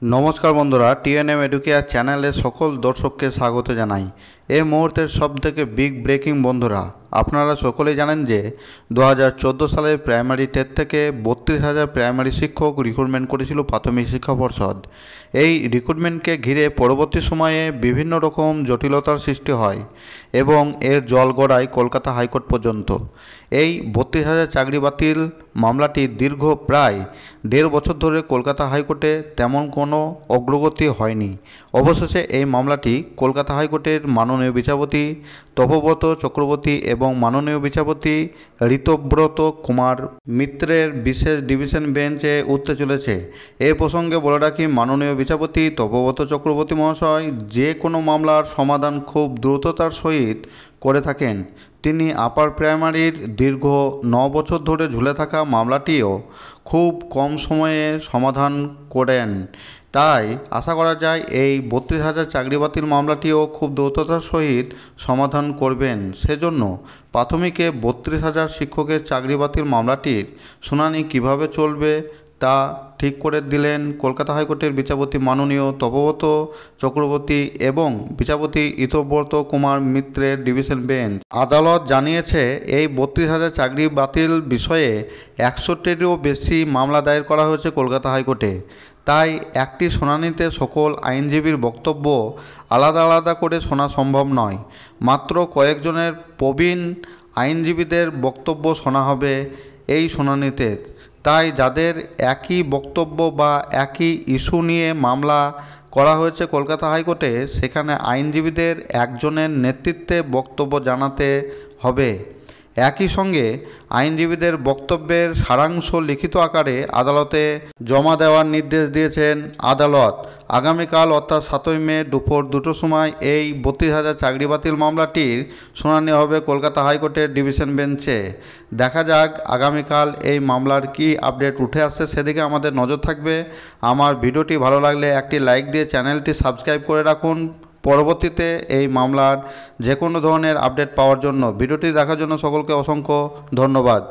নমস্কার বন্ধুরা, TNM educare চ্যানেলে সকল দর্শককে স্বাগত জানাই। এই মুহূর্তের সবথেকে বিগ ব্রেকিং বন্ধুরা, আপনারা সকলেই জানেন যে 2014 সালে প্রাইমারি টেট থেকে 32,000 প্রাইমারি শিক্ষক রিক্রুটমেন্ট করেছিল প্রাথমিক শিক্ষা পর্ষদ। এই রিক্রুটমেন্টকে ঘিরে পরবর্তী সময়ে বিভিন্ন রকম জটিলতার সৃষ্টি হয় এবং এর জল গড়ায় কলকাতা হাইকোর্ট পর্যন্ত। এই 32,000 চাকরি বাতিল মামলাটি দীর্ঘ প্রায় 1.5 বছর ধরে কলকাতা হাইকোর্টে তেমন কোনো অগ্রগতি হয়নি। অবশেষে এই মামলাটি কলকাতা হাইকোর্টের মাননীয় বিচারপতি তপব্রত চক্রবর্তী এবং মাননীয় বিচারপতি ঋতব্রত কুমার মিত্রের বিশেষ ডিভিশন বেঞ্চে উঠতে চলেছে। এই প্রসঙ্গে বলে রাখি, মাননীয় বিচারপতি তপব্রত চক্রবর্তী মহাশয় যে কোনো মামলার সমাধান খুব দ্রুততার সহিত করে থাকেন। তিনি আপার প্রাইমারির দীর্ঘ 9 বছর ধরে ঝুলে থাকা মামলাটিও খুব কম সময়ে সমাধান করেন। তাই আশা করা যায় এই 32,000 চাকরি বাতিল মামলাটিও খুব দ্রুততার সহিত সমাধান করবেন। সেজন্য প্রাথমিকে 32,000 শিক্ষকের চাকরি বাতিল মামলাটির শুনানি কিভাবে চলবে তা ঠিক করে দিলেন কলকাতা হাইকোর্টের বিচারপতি মাননীয় তপব্রত চক্রবর্তী এবং বিচারপতি ঋতব্রত কুমার মিত্রের ডিভিশন বেঞ্চ। আদালত জানিয়েছে, এই 32,000 চাকরি বাতিল বিষয়ে 100টিরও বেশি মামলা দায়ের করা হয়েছে কলকাতা হাইকোর্টে। তাই একটি শুনানিতে সকল আইনজীবীর বক্তব্য আলাদা আলাদা করে শোনা সম্ভব নয়। মাত্র কয়েকজনের প্রবীণ আইনজীবীদের বক্তব্য শোনা হবে এই শুনানিতে। তাই যাদের একই বক্তব্য বা একই ইস্যু নিয়ে মামলা করা হয়েছে কলকাতা হাইকোর্টে, সেখানে আইনজীবীদের একজনের নেতৃত্বে বক্তব্য জানাতে হবে। একই সঙ্গে আইনজীবীদের বক্তব্যের সারাংশ লিখিত আকারে আদালতে জমা দেওয়ার নির্দেশ দিয়েছেন আদালত। আগামীকাল অর্থাৎ 7ই মে দুপুর 2টোর সময় এই 32,000 চাকরি বাতিল মামলাটির শুনানি হবে কলকাতা হাইকোর্টের ডিভিশন বেঞ্চে। দেখা যাক আগামীকাল এই মামলার কি আপডেট উঠে আসছে, সেদিকে আমাদের নজর থাকবে। আমার ভিডিওটি ভালো লাগলে একটি লাইক দিয়ে চ্যানেলটি সাবস্ক্রাইব করে রাখুন। পরবর্তীতে এই মামলার যে কোনো ধরনের আপডেট পাওয়ার জন্য ভিডিওটি দেখার জন্য সকলকে অসংখ্য ধন্যবাদ।